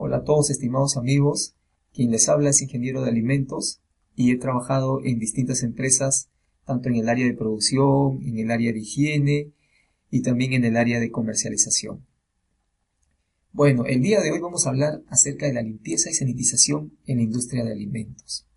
Hola a todos estimados amigos, quien les habla es ingeniero de alimentos y he trabajado en distintas empresas, tanto en el área de producción, en el área de higiene y también en el área de comercialización. Bueno, el día de hoy vamos a hablar acerca de la limpieza y sanitización en la industria de alimentos.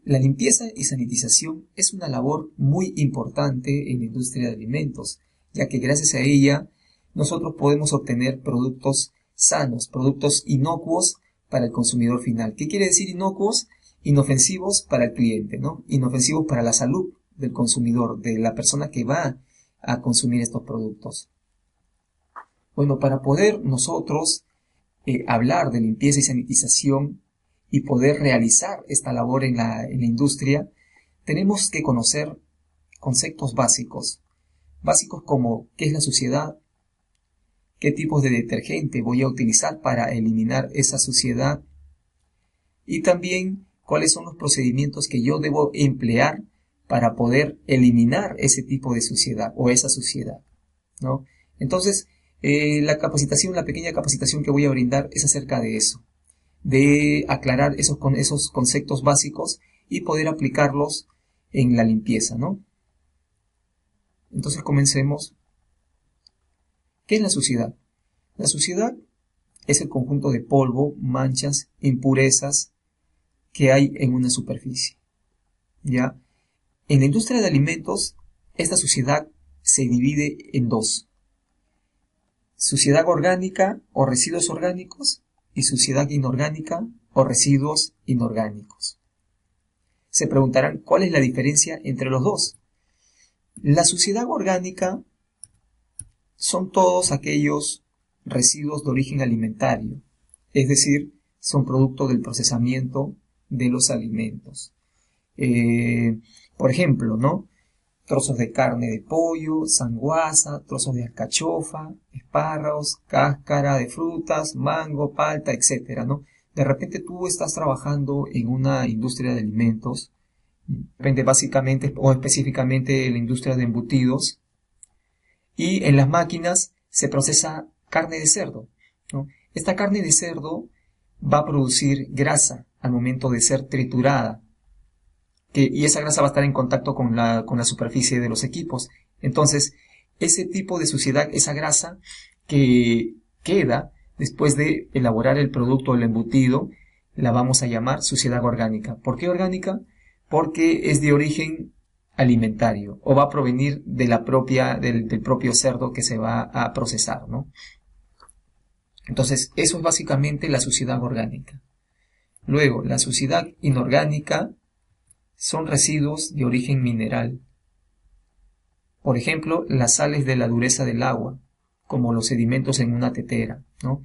La limpieza y sanitización es una labor muy importante en la industria de alimentos, ya que gracias a ella nosotros podemos obtener productos sanos, productos inocuos para el consumidor final. ¿Qué quiere decir inocuos? Inofensivos para el cliente, ¿no? Inofensivos para la salud del consumidor, de la persona que va a consumir estos productos. Bueno, para poder nosotros hablar de limpieza y sanitización y poder realizar esta labor en la industria, tenemos que conocer conceptos básicos como qué es la suciedad, qué tipos de detergente voy a utilizar para eliminar esa suciedad y también cuáles son los procedimientos que yo debo emplear para poder eliminar ese tipo de suciedad o esa suciedad, ¿no? Entonces, la pequeña capacitación que voy a brindar es acerca de eso, de aclarar esos conceptos básicos y poder aplicarlos en la limpieza, ¿no? Entonces comencemos. ¿Qué es la suciedad? La suciedad es el conjunto de polvo, manchas, impurezas que hay en una superficie, ¿ya? En la industria de alimentos, esta suciedad se divide en dos: suciedad orgánica o residuos orgánicos y suciedad inorgánica o residuos inorgánicos. Se preguntarán, ¿cuál es la diferencia entre los dos? La suciedad orgánica son todos aquellos residuos de origen alimentario, es decir, son producto del procesamiento de los alimentos. Por ejemplo, ¿no? Trozos de carne de pollo, sanguaza, trozos de alcachofa, espárragos, cáscara de frutas, mango, palta, etcétera, ¿no? De repente tú estás trabajando en una industria de alimentos, de repente básicamente o específicamente en la industria de embutidos, y en las máquinas se procesa carne de cerdo, ¿no? Esta carne de cerdo va a producir grasa al momento de ser triturada, y esa grasa va a estar en contacto con la superficie de los equipos. Entonces, ese tipo de suciedad, esa grasa que queda después de elaborar el producto o el embutido, la vamos a llamar suciedad orgánica. ¿Por qué orgánica? Porque es de origen alimentario o va a provenir de del propio cerdo que se va a procesar, ¿no? Entonces, eso es básicamente la suciedad orgánica. Luego, la suciedad inorgánica son residuos de origen mineral. Por ejemplo, las sales de la dureza del agua, como los sedimentos en una tetera, ¿no?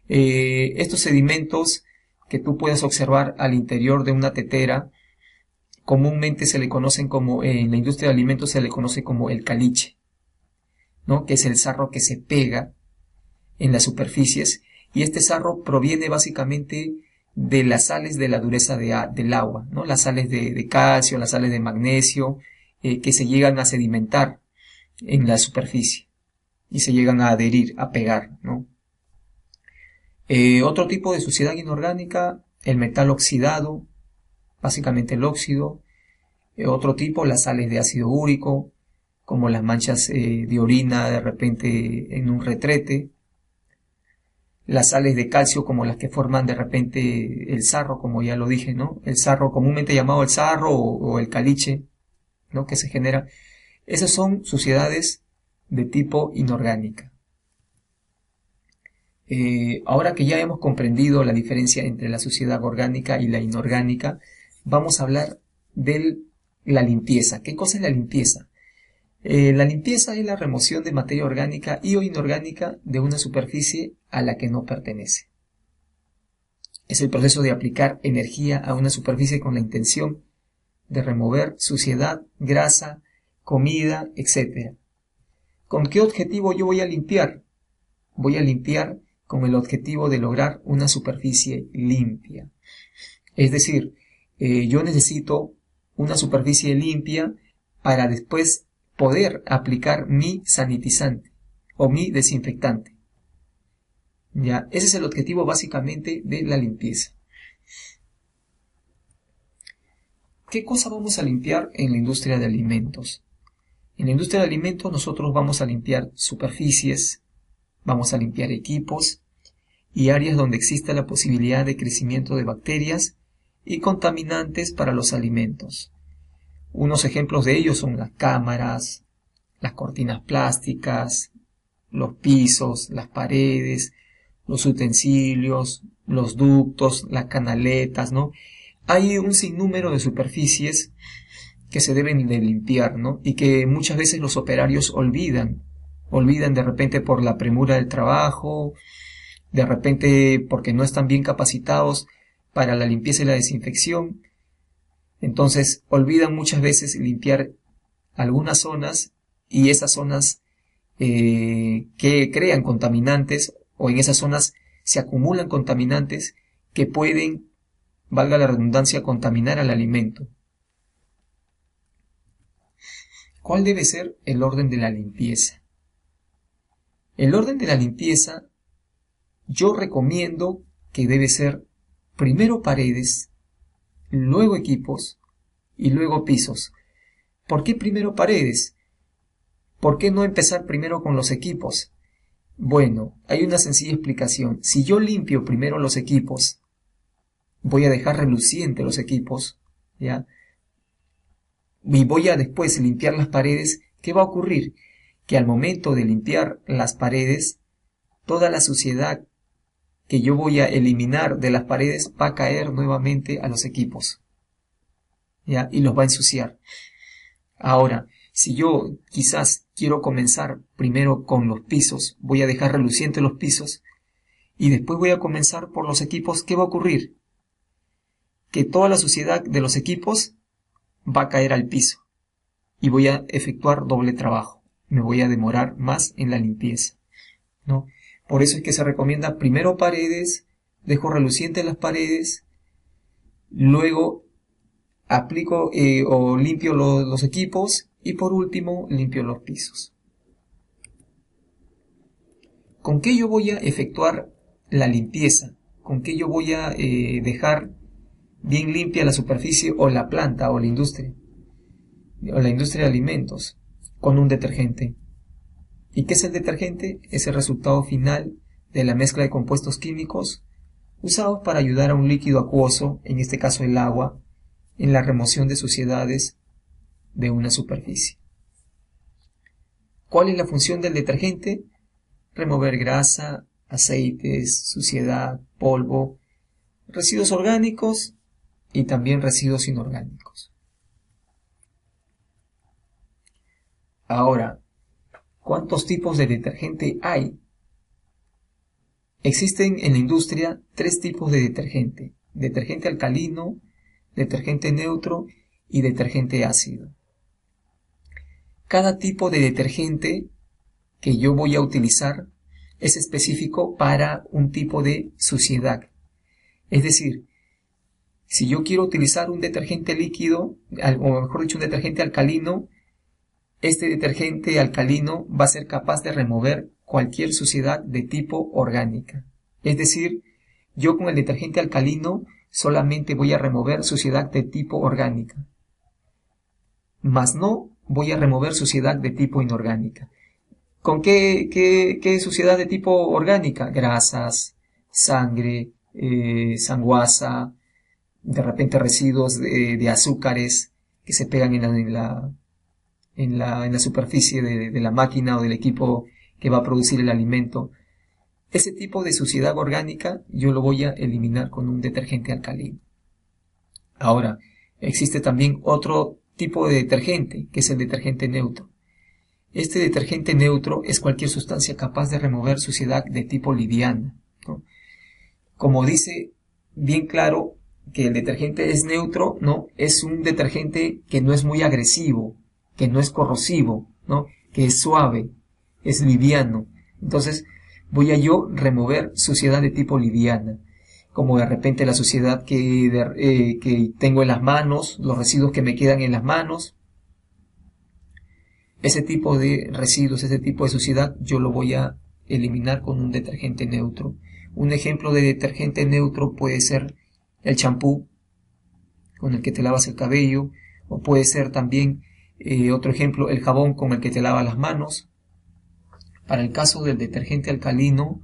Estos sedimentos que tú puedes observar al interior de una tetera, comúnmente se le conocen como, en la industria de alimentos se le conoce como el caliche, ¿no? Que es el sarro que se pega en las superficies, y este sarro proviene básicamente de las sales de la dureza del agua, ¿no? Las sales de calcio, las sales de magnesio, que se llegan a sedimentar en la superficie y se llegan a adherir, a pegar, ¿no? Otro tipo de suciedad inorgánica, el metal oxidado, básicamente el óxido. Otro tipo, las sales de ácido úrico, como las manchas de orina de repente en un retrete. Las sales de calcio, como las que forman de repente el sarro, como ya lo dije, ¿no? El sarro, comúnmente llamado el sarro o el caliche, ¿no? Que se genera. Esas son suciedades de tipo inorgánica. Ahora que ya hemos comprendido la diferencia entre la suciedad orgánica y la inorgánica, vamos a hablar de la limpieza. ¿Qué cosa es la limpieza? La limpieza es la remoción de materia orgánica y o inorgánica de una superficie a la que no pertenece. Es el proceso de aplicar energía a una superficie con la intención de remover suciedad, grasa, comida, etc. ¿Con qué objetivo yo voy a limpiar? Voy a limpiar con el objetivo de lograr una superficie limpia. Es decir, yo necesito una superficie limpia para después poder aplicar mi sanitizante o mi desinfectante. Ya, ese es el objetivo básicamente de la limpieza. ¿Qué cosa vamos a limpiar en la industria de alimentos? En la industria de alimentos nosotros vamos a limpiar superficies, vamos a limpiar equipos y áreas donde exista la posibilidad de crecimiento de bacterias y contaminantes para los alimentos. Unos ejemplos de ellos son las cámaras, las cortinas plásticas, los pisos, las paredes, los utensilios, los ductos, las canaletas, ¿no? Hay un sinnúmero de superficies que se deben de limpiar, ¿no? Y que muchas veces los operarios olvidan de repente por la premura del trabajo, de repente porque no están bien capacitados para la limpieza y la desinfección. Entonces olvidan muchas veces limpiar algunas zonas y esas zonas que crean contaminantes, o en esas zonas se acumulan contaminantes que pueden, valga la redundancia, contaminar al alimento. ¿Cuál debe ser el orden de la limpieza? El orden de la limpieza yo recomiendo que debe ser primero paredes, luego equipos y luego pisos. ¿Por qué primero paredes? ¿Por qué no empezar primero con los equipos? Bueno, hay una sencilla explicación. Si yo limpio primero los equipos, voy a dejar reluciente los equipos, ¿ya? Y voy a después limpiar las paredes. ¿Qué va a ocurrir? Que al momento de limpiar las paredes, toda la suciedad que yo voy a eliminar de las paredes va a caer nuevamente a los equipos, ¿ya? Y los va a ensuciar. Ahora, si yo quizás quiero comenzar primero con los pisos, voy a dejar relucientes los pisos y después voy a comenzar por los equipos, ¿qué va a ocurrir? Que toda la suciedad de los equipos va a caer al piso y voy a efectuar doble trabajo. Me voy a demorar más en la limpieza, ¿no? Por eso es que se recomienda primero paredes, dejo relucientes las paredes, luego aplico o limpio los equipos y por último limpio los pisos. ¿Con qué yo voy a efectuar la limpieza? ¿Con qué yo voy a dejar bien limpia la superficie o la planta o la industria de alimentos? Con un detergente. ¿Y qué es el detergente? Es el resultado final de la mezcla de compuestos químicos usados para ayudar a un líquido acuoso, en este caso el agua, en la remoción de suciedades de una superficie. ¿Cuál es la función del detergente? Remover grasa, aceites, suciedad, polvo, residuos orgánicos y también residuos inorgánicos. Ahora, ¿cuántos tipos de detergente hay? Existen en la industria 3 tipos de detergente: detergente alcalino, detergente neutro y detergente ácido. Cada tipo de detergente que yo voy a utilizar es específico para un tipo de suciedad. Es decir, si yo quiero utilizar un detergente líquido, o mejor dicho, un detergente alcalino, este detergente alcalino va a ser capaz de remover cualquier suciedad de tipo orgánica. Es decir, yo con el detergente alcalino solamente voy a remover suciedad de tipo orgánica, mas no voy a remover suciedad de tipo inorgánica. ¿Con qué suciedad de tipo orgánica? Grasas, sangre, sanguaza, de repente residuos de azúcares que se pegan en la superficie de la máquina o del equipo que va a producir el alimento. Ese tipo de suciedad orgánica yo lo voy a eliminar con un detergente alcalino. Ahora, existe también otro tipo de detergente, que es el detergente neutro. Este detergente neutro es cualquier sustancia capaz de remover suciedad de tipo liviana, ¿no? Como dice bien claro que el detergente es neutro, ¿no? Es un detergente que no es muy agresivo, que no es corrosivo, ¿no? Que es suave, es liviano. Entonces voy a yo remover suciedad de tipo liviana, como de repente la suciedad que tengo en las manos, los residuos que me quedan en las manos. Ese tipo de residuos, ese tipo de suciedad yo lo voy a eliminar con un detergente neutro. Un ejemplo de detergente neutro puede ser el champú con el que te lavas el cabello, o puede ser también otro ejemplo, el jabón con el que te lavas las manos. Para el caso del detergente alcalino,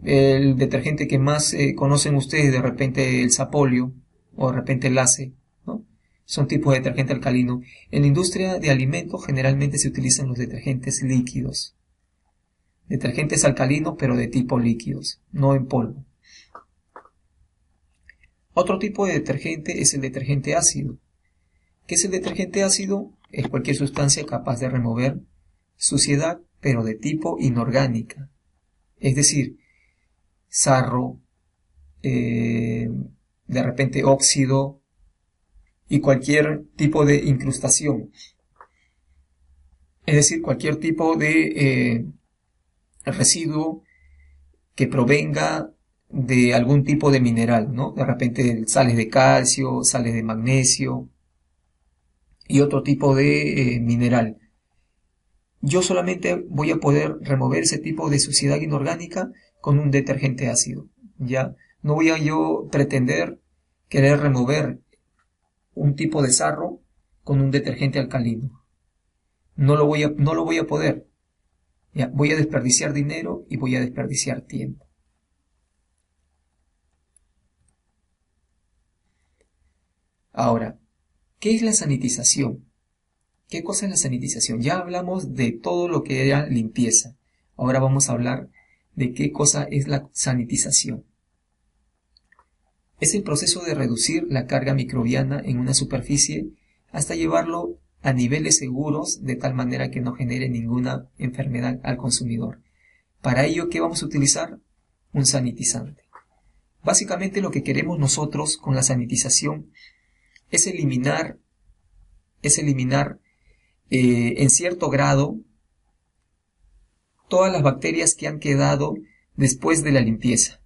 el detergente que más conocen ustedes, de repente el Sapolio o de repente el Ace, ¿no? Son tipos de detergente alcalino. En la industria de alimentos generalmente se utilizan los detergentes líquidos. Detergentes alcalinos pero de tipo líquidos, no en polvo. Otro tipo de detergente es el detergente ácido. ¿Qué es el detergente ácido? Es cualquier sustancia capaz de remover suciedad pero de tipo inorgánica. Es decir, sarro, de repente óxido y cualquier tipo de incrustación. Es decir, cualquier tipo de residuo que provenga de algún tipo de mineral, ¿no? De repente sales de calcio, sales de magnesio y otro tipo de mineral. Yo solamente voy a poder remover ese tipo de suciedad inorgánica con un detergente ácido, ¿ya? No voy a yo pretender querer remover un tipo de sarro con un detergente alcalino. No lo voy a poder. ¿Ya? Voy a desperdiciar dinero y voy a desperdiciar tiempo. Ahora, ¿qué es la sanitización? ¿Qué cosa es la sanitización? Ya hablamos de todo lo que era limpieza. Ahora vamos a hablar de qué cosa es la sanitización. Es el proceso de reducir la carga microbiana en una superficie hasta llevarlo a niveles seguros de tal manera que no genere ninguna enfermedad al consumidor. Para ello, ¿qué vamos a utilizar? Un sanitizante. Básicamente lo que queremos nosotros con la sanitización es eliminar en cierto grado todas las bacterias que han quedado después de la limpieza.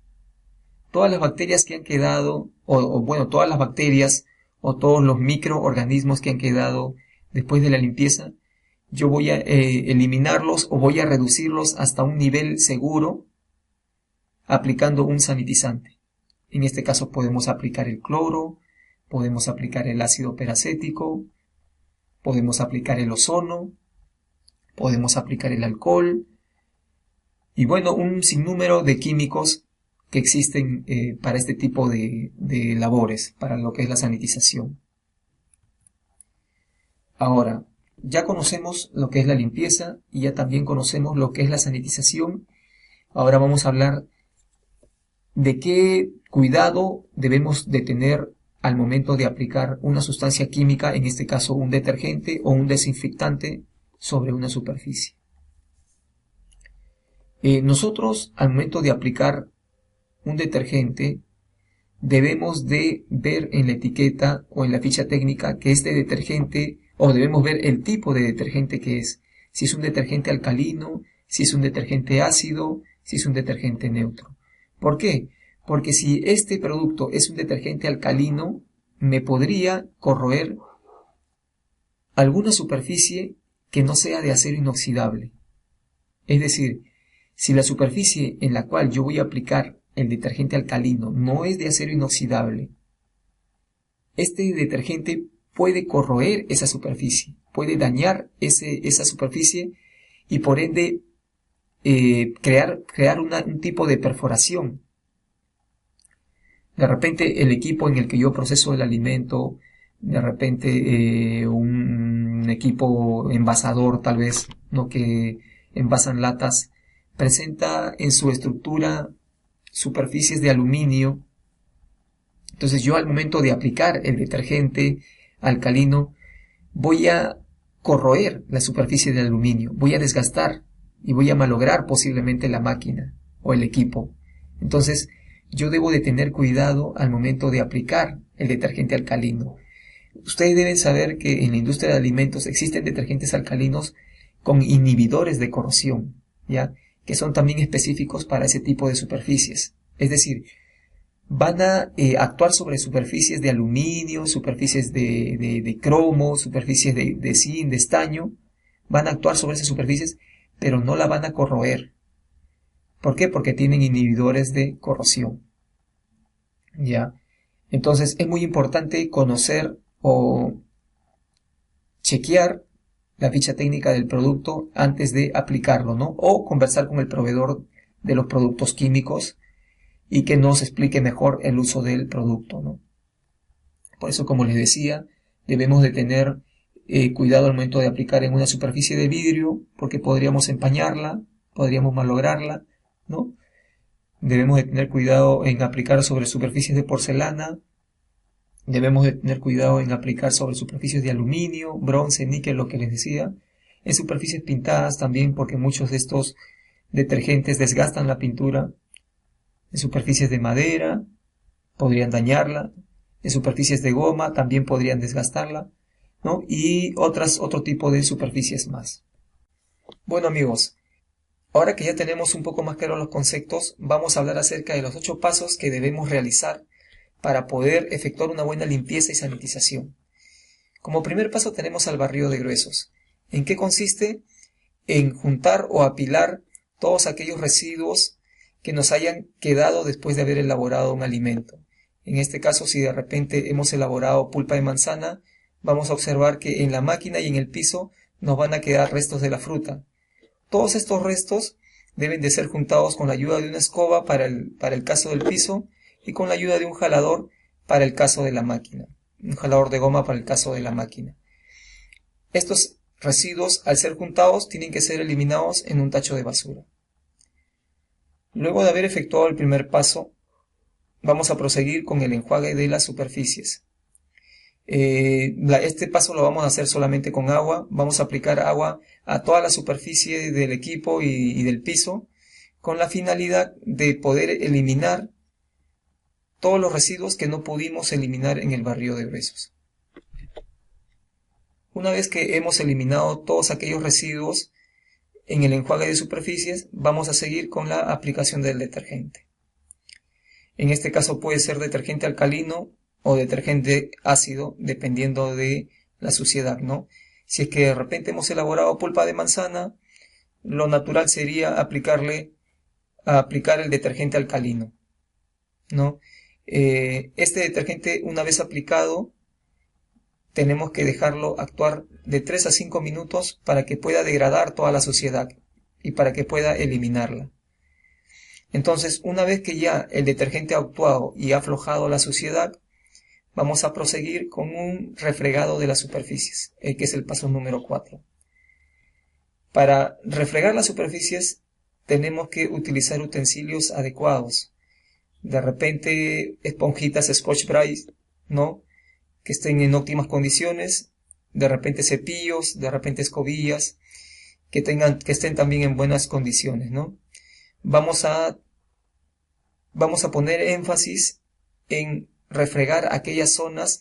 Todas las bacterias que han quedado, todas las bacterias o todos los microorganismos que han quedado después de la limpieza, yo voy a eliminarlos o voy a reducirlos hasta un nivel seguro aplicando un sanitizante. En este caso podemos aplicar el cloro, podemos aplicar el ácido peracético, podemos aplicar el ozono, podemos aplicar el alcohol y un sinnúmero de químicos que existen para este tipo de labores, para lo que es la sanitización. Ahora, ya conocemos lo que es la limpieza y ya también conocemos lo que es la sanitización. Ahora vamos a hablar de qué cuidado debemos de tener al momento de aplicar una sustancia química, en este caso un detergente o un desinfectante, sobre una superficie. Nosotros, al momento de aplicar un detergente, debemos de ver en la etiqueta o en la ficha técnica que este detergente, o debemos ver el tipo de detergente que es, si es un detergente alcalino, si es un detergente ácido, si es un detergente neutro. ¿Por qué? Porque si este producto es un detergente alcalino, me podría corroer alguna superficie que no sea de acero inoxidable. Es decir, si la superficie en la cual yo voy a aplicar el detergente alcalino no es de acero inoxidable, este detergente puede corroer esa superficie, puede dañar esa superficie y por ende crear un tipo de perforación. De repente el equipo en el que yo proceso el alimento, de repente un equipo envasador tal vez, ¿no?, que envasan latas, presenta en su estructura superficies de aluminio. Entonces yo al momento de aplicar el detergente alcalino voy a corroer la superficie de aluminio, voy a desgastar y voy a malograr posiblemente la máquina o el equipo. Entonces yo debo de tener cuidado al momento de aplicar el detergente alcalino. Ustedes deben saber que en la industria de alimentos existen detergentes alcalinos con inhibidores de corrosión, ¿ya?, que son también específicos para ese tipo de superficies. Es decir, van a actuar sobre superficies de aluminio, superficies de cromo, superficies de zinc, de estaño. Van a actuar sobre esas superficies, pero no la van a corroer. ¿Por qué? Porque tienen inhibidores de corrosión. ¿Ya? Entonces es muy importante conocer o chequear la ficha técnica del producto antes de aplicarlo, ¿no? O conversar con el proveedor de los productos químicos y que nos explique mejor el uso del producto, ¿no? Por eso, como les decía, debemos de tener cuidado al momento de aplicar en una superficie de vidrio, porque podríamos empañarla, podríamos malograrla, ¿no? Debemos de tener cuidado en aplicar sobre superficies de porcelana. Debemos de tener cuidado en aplicar sobre superficies de aluminio, bronce, níquel, lo que les decía. En superficies pintadas también, porque muchos de estos detergentes desgastan la pintura. En superficies de madera podrían dañarla. En superficies de goma también podrían desgastarla, ¿no? Y otro tipo de superficies más. Bueno, amigos, ahora que ya tenemos un poco más claros los conceptos, vamos a hablar acerca de los 8 pasos que debemos realizar para poder efectuar una buena limpieza y sanitización. Como primer paso tenemos al barrido de gruesos. ¿En qué consiste? En juntar o apilar todos aquellos residuos que nos hayan quedado después de haber elaborado un alimento. En este caso, si de repente hemos elaborado pulpa de manzana, vamos a observar que en la máquina y en el piso nos van a quedar restos de la fruta. Todos estos restos deben de ser juntados con la ayuda de una escoba para el caso del piso y con la ayuda de un jalador para el caso de la máquina. Un jalador de goma para el caso de la máquina. Estos residuos, al ser juntados, tienen que ser eliminados en un tacho de basura. Luego de haber efectuado el primer paso, vamos a proseguir con el enjuague de las superficies. Este paso lo vamos a hacer solamente con agua. Vamos a aplicar agua a toda la superficie del equipo y del piso, con la finalidad de poder eliminar todos los residuos que no pudimos eliminar en el barrido de gruesos. Una vez que hemos eliminado todos aquellos residuos en el enjuague de superficies, vamos a seguir con la aplicación del detergente. En este caso puede ser detergente alcalino o detergente ácido, dependiendo de la suciedad, ¿no? Si es que de repente hemos elaborado pulpa de manzana, lo natural sería aplicar el detergente alcalino, ¿no? Este detergente, una vez aplicado, tenemos que dejarlo actuar de 3 a 5 minutos para que pueda degradar toda la suciedad y para que pueda eliminarla. Entonces, una vez que ya el detergente ha actuado y ha aflojado la suciedad, vamos a proseguir con un refregado de las superficies, que es el paso número 4. Para refregar las superficies tenemos que utilizar utensilios adecuados. De repente esponjitas Scotch-Brite, ¿no? Que estén en óptimas condiciones. De repente cepillos, de repente escobillas, que estén también en buenas condiciones, ¿no? Vamos a poner énfasis en refregar aquellas zonas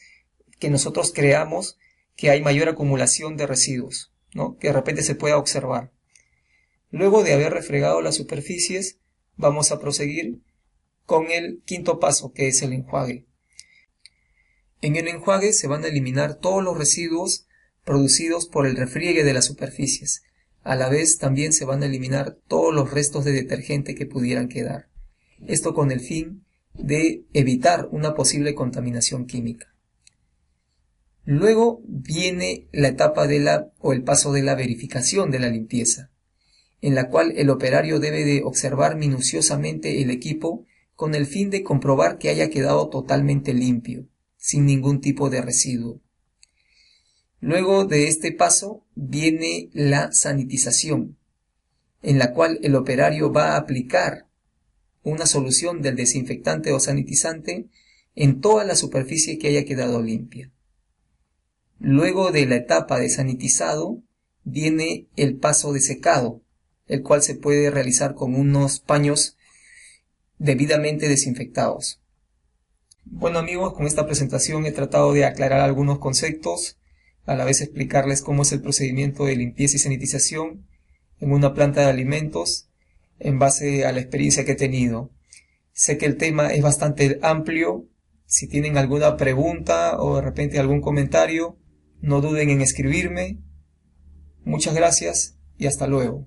que nosotros creamos que hay mayor acumulación de residuos, ¿no? Que de repente se pueda observar. Luego de haber refregado las superficies, vamos a proseguir con el quinto paso, que es el enjuague. En el enjuague se van a eliminar todos los residuos producidos por el refriegue de las superficies. A la vez también se van a eliminar todos los restos de detergente que pudieran quedar. Esto con el fin de evitar una posible contaminación química. Luego viene la etapa o el paso de la verificación de la limpieza, en la cual el operario debe de observar minuciosamente el equipo con el fin de comprobar que haya quedado totalmente limpio, sin ningún tipo de residuo. Luego de este paso viene la sanitización, en la cual el operario va a aplicar una solución del desinfectante o sanitizante en toda la superficie que haya quedado limpia. Luego de la etapa de sanitizado viene el paso de secado, el cual se puede realizar con unos paños debidamente desinfectados. Bueno amigos, con esta presentación he tratado de aclarar algunos conceptos, a la vez explicarles cómo es el procedimiento de limpieza y sanitización en una planta de alimentos en base a la experiencia que he tenido. Sé que el tema es bastante amplio. Si tienen alguna pregunta o de repente algún comentario, no duden en escribirme. Muchas gracias y hasta luego.